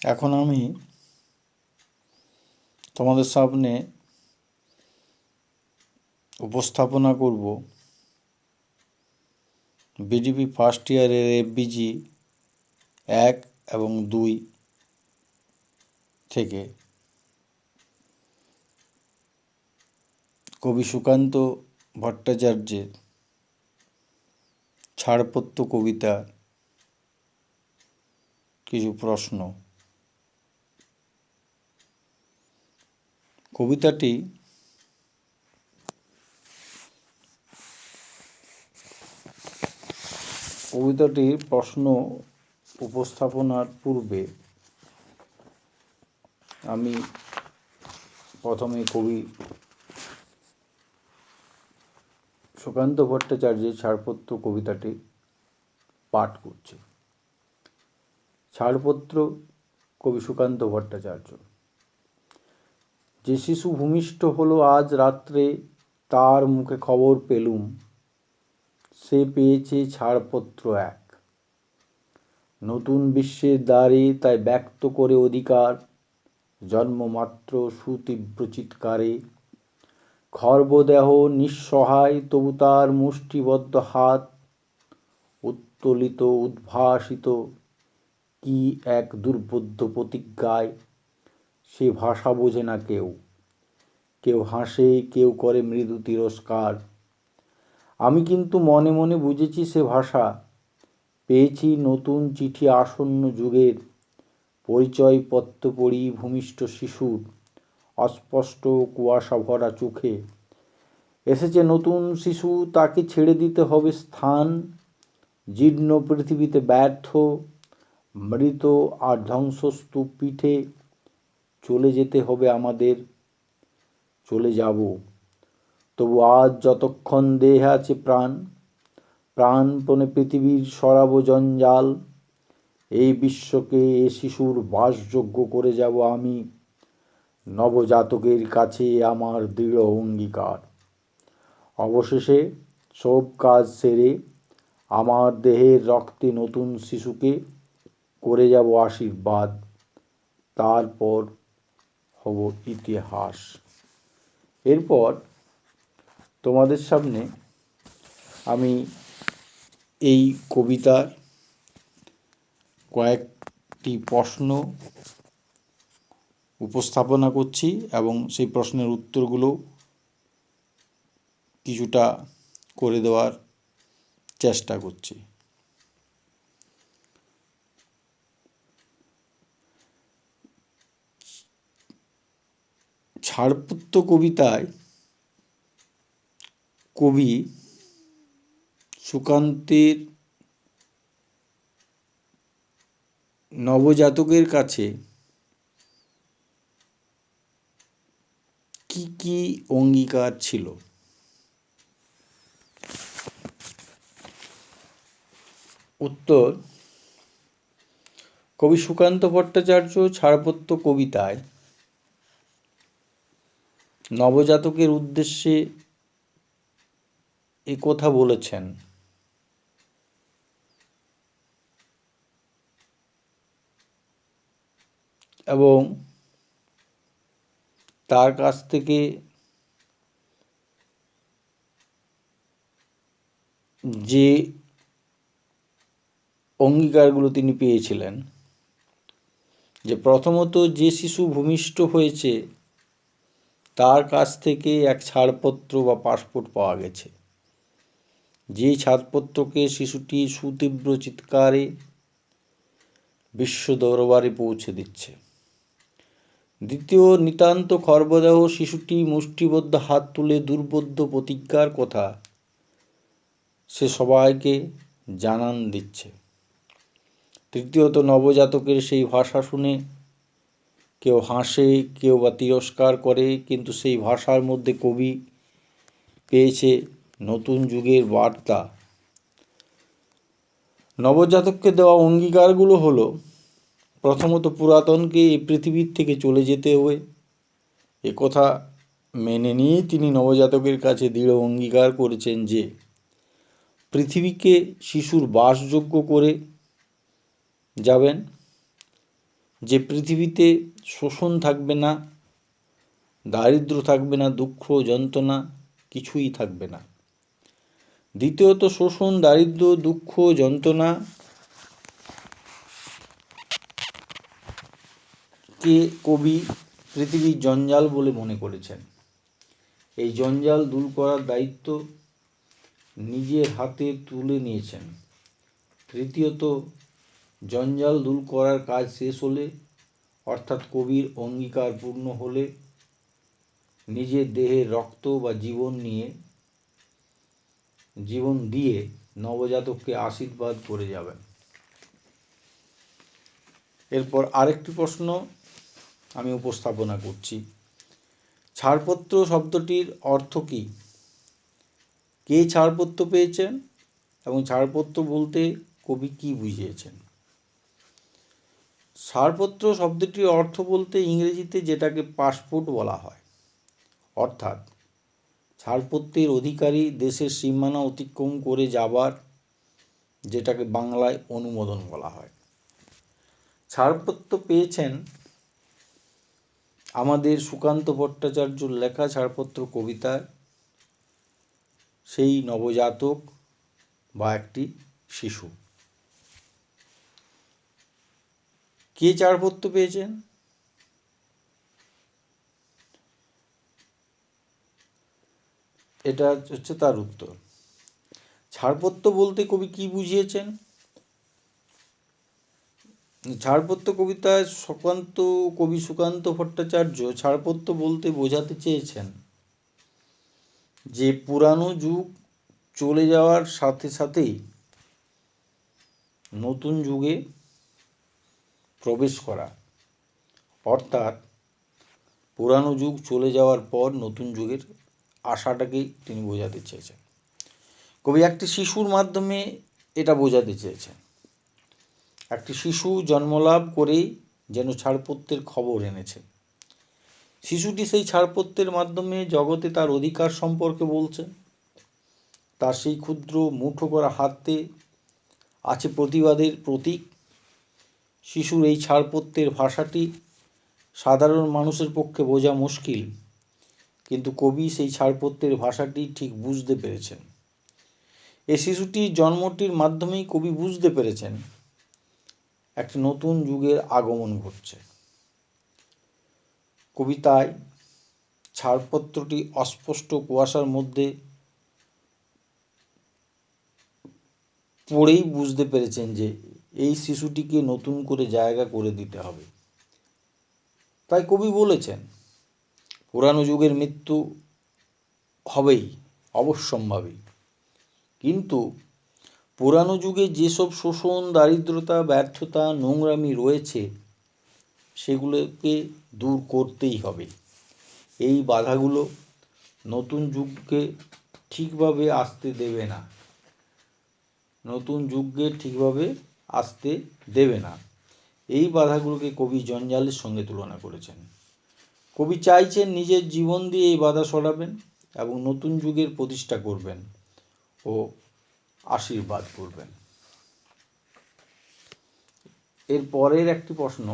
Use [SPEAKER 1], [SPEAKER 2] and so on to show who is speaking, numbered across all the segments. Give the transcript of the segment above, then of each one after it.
[SPEAKER 1] এখন আমি তোমাদের সামনে উপস্থাপনা করব বিডিপি ফার্স্ট ইয়ারের এফবিজি 1 এবং 2 থেকে কবি সুকান্ত ভট্টাচার্যের ছাড়পত্র কবিতা কিছু প্রশ্ন। কবিতাটির প্রশ্ন উপস্থাপনার পূর্বে আমি প্রথমে কবি সুকান্ত ভট্টাচার্যের ছাড়পত্র কবিতাটি পাঠ করছি। ছাড়পত্র কবি সুকান্ত ভট্টাচার্য। যে শিশু ভূমিষ্ঠ হলো আজ রাত্রে, তার মুখে খবর পেলুম, সে পেয়েছে ছাড়পত্র এক। নতুন বিশ্বের দ্বারে তাই ব্যক্ত করে অধিকার, জন্মমাত্র সুতীব্র চিৎকারে। খর্বদেহ নিঃসহায়, তবু তার মুষ্টিবদ্ধ হাত উত্তোলিত উদ্ভাসিত কি এক দুর্বোধ্য প্রতিজ্ঞায়। সে ভাষা বোঝে না কেউ, কেউ হাসে, কেউ করে মৃদু তিরস্কার। আমি কিন্তু মনে মনে বুঝেছি সে ভাষা। পেয়েছি নতুন চিঠি আসন্ন যুগের, পরিচয়পত্র পড়ি ভূমিষ্ঠ শিশুর অস্পষ্ট কুয়াশা ভরা চোখে। এসেছে নতুন শিশু, তাকে ছেড়ে দিতে হবে স্থান। জীর্ণ পৃথিবীতে ব্যর্থ, মৃত আর ধ্বংসস্তূপ পিঠে। চলে যেতে হবে আমাদের, চলে যাব। তবু আজ যতক্ষণ দেহে আছে প্রাণ, প্রাণপণে পৃথিবীর সরাব জঞ্জাল। এই বিশ্বকে এ শিশুর বাসযোগ্য করে যাব আমি, নবজাতকের কাছে আমার দৃঢ় অঙ্গীকার। অবশেষে সব কাজ সেরে আমার দেহের রক্তে নতুন শিশুকে করে যাব আশীর্বাদ। তারপর হব ইতিহাস। এরপর তোমাদের সামনে আমি এই কবিতার কয়েকটি প্রশ্ন উপস্থাপনা করছি এবং সেই প্রশ্নের উত্তরগুলো কিছুটা করে দেওয়ার চেষ্টা করছি। ছাড়পত্র কবিতায় কবি সুকান্তের নবজাতকের কাছে কি কি অঙ্গীকার ছিল? উত্তর: কবি সুকান্ত ভট্টাচার্য ছাড়পত্র কবিতায় নবজাতকের উদ্দেশ্যে এ কথা বলেছেন, এবং তার কাছ থেকে যে অঙ্গীকারগুলো তিনি পেয়েছিলেন, যে প্রথমত যে শিশু ভূমিষ্ঠ হয়েছে তার কাছ থেকে এক ছাড়পত্র বা পাসপোর্ট পাওয়া গেছে, যে ছাড়পত্রকে শিশুটি সুতীব্র চিৎকারে বিশ্ব দরবারে পৌঁছে দিচ্ছে। দ্বিতীয়, নিতান্ত খর্বদেহ শিশুটি মুষ্টিবদ্ধ হাত তুলে দুর্বোধ্য প্রতিজ্ঞার কথা সে সবাইকে জানান দিচ্ছে। তৃতীয়ত, নবজাতকের সেই ভাষা শুনে কেউ হাসে, কেউ বা তিরস্কার করে, কিন্তু সেই ভাষার মধ্যে কবি পেয়েছে নতুন যুগের বার্তা। নবজাতককে দেওয়া অঙ্গীকারগুলো হলো: প্রথমত, পুরাতনকে এই পৃথিবীর থেকে চলে যেতে হবে। একথা মেনে নিয়ে তিনি নবজাতকের কাছে দৃঢ় অঙ্গীকার করেছেন যে পৃথিবীকে শিশুর বাসযোগ্য করে যাবেন। যে পৃথিবীতে শোষণ থাকবে না, দারিদ্র থাকবে না, দুঃখ যন্ত্রণা কিছুই থাকবে না। দ্বিতীয়ত, শোষণ, দারিদ্র, দুঃখ, যন্ত্রণা কে কবি পৃথিবীর জঞ্জাল বলে মনে করেছেন। এই জঞ্জাল দূর করার দায়িত্ব নিজের হাতে তুলে নিয়েছেন। তৃতীয়ত, জঞ্জাল দূর করার কাজ শেষ হলে, অর্থাৎ কবির অঙ্গীকার পূর্ণ হলে, নিজের দেহের রক্ত বা জীবন দিয়ে নবজাতককে আশীর্বাদ করে যাবেন। এরপর আরেকটি প্রশ্ন আমি উপস্থাপনা করছি। ছাড়পত্র শব্দটির অর্থ কী? কে ছাড়পত্র পেয়েছেন এবং ছাড়পত্র বলতে কবি কী বুঝিয়েছেন? ছাড়পত্র শব্দটির অর্থ বলতে ইংরেজিতে যেটাকে পাসপোর্ট বলা হয়, অর্থাৎ ছাড়পত্রের অধিকারী দেশের সীমানা অতিক্রম করে যাবার, যেটাকে বাংলায় অনুমোদন বলা হয়। ছাড়পত্র পেয়েছেন আমাদের সুকান্ত ভট্টাচার্যর লেখা ছাড়পত্র কবিতায় সেই নবজাতক বা একটি শিশু। কে ছাড়পত্র পেয়েছেন? এটা হচ্ছে তার উত্তর। ছাড়পত্র বলতে কবি কি বুঝিয়েছেন? ছাড়পত্র কবিতায় কবি সুকান্ত ভট্টাচার্য ছাড়পত্র বলতে বোঝাতে চেয়েছেন যে পুরানো যুগ চলে যাওয়ার সাথে সাথেই নতুন যুগে প্রবেশ করা, অর্থাৎ পুরানো যুগ চলে যাওয়ার পর নতুন যুগের আশাটাকেই তিনি বোঝাতে চেয়েছেন। কবি একটি শিশুর মাধ্যমে এটা বোঝাতে চেয়েছেন। একটি শিশু জন্মলাভ করেই যেন ছাড়পত্রের খবর এনেছে। শিশুটি সেই ছাড়পত্রের মাধ্যমে জগতে তার অধিকার সম্পর্কে বলছে। তার সেই ক্ষুদ্র মুঠো করা হাতে আছে প্রতিবাদের প্রতীক। শিশুর এই ছাড়পত্রের ভাষাটি সাধারণ মানুষের পক্ষে বোঝা মুশকিল, কিন্তু কবি সেই ছাড়পত্রের ভাষাটি ঠিক বুঝতে পেরেছেন। এই শিশুটির জন্মটির মাধ্যমেই কবি বুঝতে পেরেছেন একটি নতুন যুগের আগমন ঘটছে। কবিতায় ছাড়পত্রটি অস্পষ্ট কুয়াশার মধ্যে পড়েই বুঝতে পেরেছেন যে এই শিশুটিকে নতুন করে জায়গা করে দিতে হবে। তাই কবি বলেছেন, পুরানো যুগের মৃত্যু হবেই, অবশ্যম্ভাবী, কিন্তু পুরানো যুগে যেসব শোষণ, দারিদ্রতা, ব্যর্থতা, নোংরামি রয়েছে সেগুলোকে দূর করতেই হবে। এই বাধাগুলো নতুন যুগকে ঠিকভাবে আসতে দেবে না। এই বাধাগুলোকে কবি জঞ্জালের সঙ্গে তুলনা করেছেন। কবি চাইছেন নিজের জীবন দিয়ে এই বাধা সরাবেন এবং নতুন যুগের প্রতিষ্ঠা করবেন ও আশীর্বাদ করবেন। এর পরের একটি প্রশ্ন,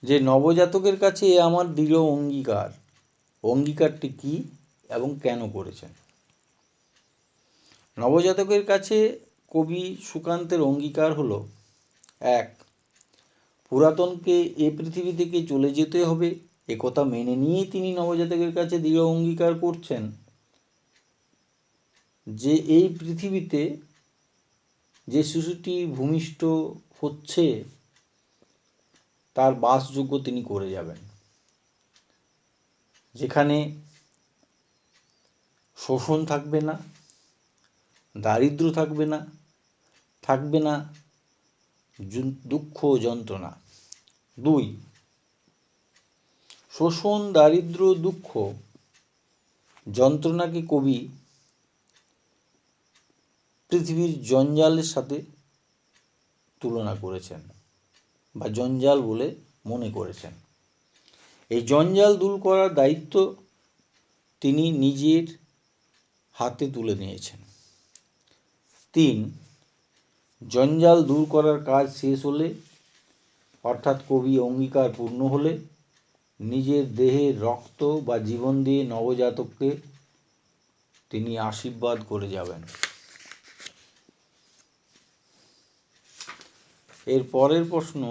[SPEAKER 1] যে নবজাতকের কাছে এ আমার দৃঢ় অঙ্গীকার, অঙ্গীকারটি কি এবং কেন করেছেন? নবজাতকের কাছে কবি সুকান্তের অঙ্গীকার হলো, 1. পুরাতনকে এ পৃথিবী থেকে চলে যেতে হবে একথা মেনে নিয়েই তিনি নবজাতকের কাছে দৃঢ় অঙ্গীকার করছেন যে এই পৃথিবীতে যে শিশুটি ভূমিষ্ঠ হচ্ছে তার বাসযোগ্য তিনি করে যাবেন, যেখানে শোষণ থাকবে না, দারিদ্র থাকবে না দুঃখ যন্ত্রণা। 2. শোষণ, দারিদ্র, দুঃখ যন্ত্রণাকে কবি পৃথিবীর জঞ্জালের সাথে তুলনা করেছেন বা জঞ্জাল বলে মনে করেছেন। এই জঞ্জাল দূর করার দায়িত্ব তিনি নিজের হাতে তুলে নিয়েছেন। 3. জঞ্জাল দূর করার কাজ শেষ হলে, অর্থাৎ কবি অঙ্গীকার পূর্ণ হলে, নিজের দেহের রক্ত বা জীবন দিয়ে নবজাতককে তিনি আশীর্বাদ করে যাবেন। এর পরের প্রশ্ন,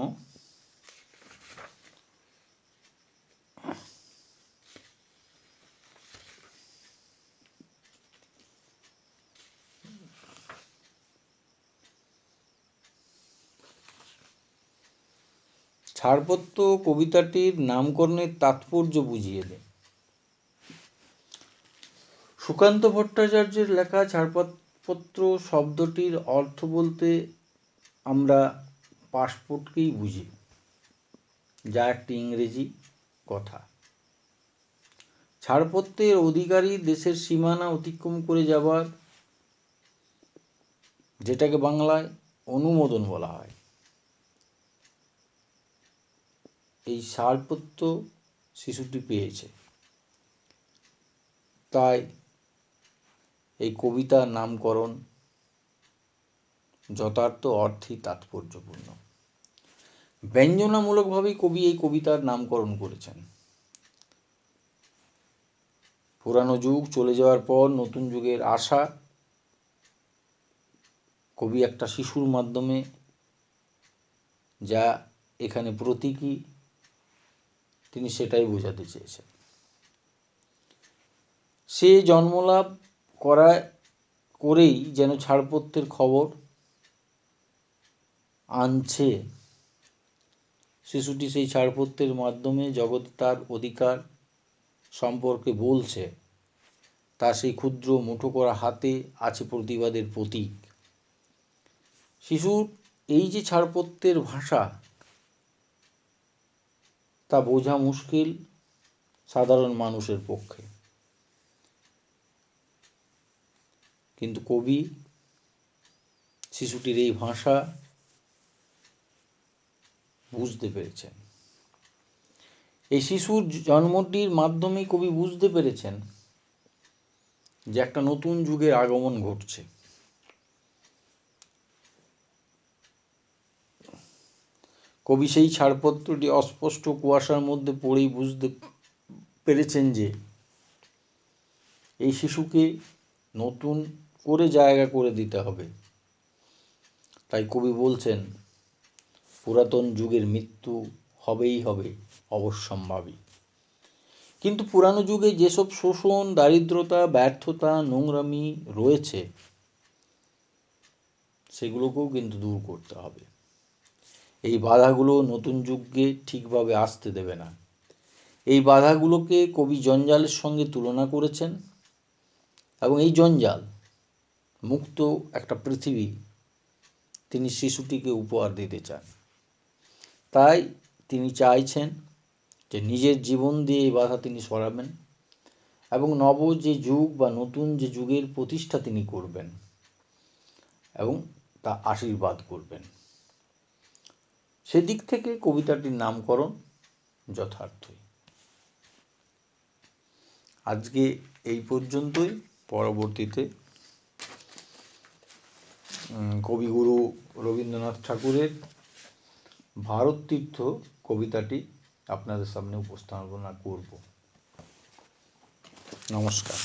[SPEAKER 1] ছাড়পত্র কবিতাটির নামকরণের তাৎপর্য বুঝিয়ে দেন। সুকান্ত ভট্টাচার্যের লেখা ছাড়পত্র শব্দটির অর্থ বলতে আমরা পাসপোর্টকেই বুঝি, যা একটি ইংরেজি কথা। ছাড়পত্রের অধিকারী দেশের সীমানা অতিক্রম করে যাবার, যেটাকে বাংলায় অনুমোদন বলা হয়। এই ছাড়পত্র শিশুটি পেয়েছে, তাই এই কবিতার নামকরণ যথার্থ অর্থেই তাৎপর্যপূর্ণ। ব্যঞ্জনামূলকভাবেই কবি এই কবিতার নামকরণ করেছেন। পুরানো যুগ চলে যাওয়ার পর নতুন যুগের আশা কবি একটা শিশুর মাধ্যমে, যা এখানে প্রতীকী, তিনি সেটাই বোঝাতে চেয়েছেন। সে জন্মলাভ করেই যেন ছাড়পত্রের খবর আনছে। শিশুটি সেই ছাড়পত্রের মাধ্যমে জগৎ তার অধিকার সম্পর্কে বলছে। তার সেই ক্ষুদ্র মুঠো করা হাতে আছে প্রতিবাদের প্রতীক। শিশুর এই যে ছাড়পত্রের ভাষা, তা বোঝা মুশকিল সাধারণ মানুষের পক্ষে, কিন্তু কবি শিশুটির এই ভাষা বুঝতে পেরেছেন। এই শিশুর জন্মটির মাধ্যমেই কবি বুঝতে পেরেছেন যে একটা নতুন যুগের আগমন ঘটছে। কবি সেই ছাড়পত্রটি অস্পষ্ট কুয়াশার মধ্যে পড়েই বুঝতে পেরেছেন যে এই শিশুকে নতুন করে জায়গা করে দিতে হবে। তাই কবি বলছেন, পুরাতন যুগের মৃত্যু হবেই হবে অবশ্যম্ভাবী। কিন্তু পুরানো যুগে যেসব শোষণ, দারিদ্রতা, ব্যর্থতা, নোংরামি রয়েছে, সেগুলোকেও কিন্তু দূর করতে হবে। এই বাধাগুলো নতুন যুগে ঠিকভাবে আসতে দেবে না। এই বাধাগুলোকে কবি জঞ্জালের সঙ্গে তুলনা করেছেন, এবং এই জঞ্জাল মুক্ত একটা পৃথিবী তিনি শিশুটিকে উপহার দিতে চান। তাই তিনি চাইছেন যে নিজের জীবন দিয়ে এই বাধা তিনি সরাবেন, এবং নব যে যুগ বা নতুন যে যুগের প্রতিষ্ঠা তিনি করবেন, এবং তা আশীর্বাদ করবেন। সেদিক থেকে কবিতাটির নামকরণ যথার্থই। আজকে এই পর্যন্তই। পরবর্তীতে কবিগুরু রবীন্দ্রনাথ ঠাকুরের ভারত তীর্থ কবিতাটি আপনাদের সামনে উপস্থাপনা করব। নমস্কার।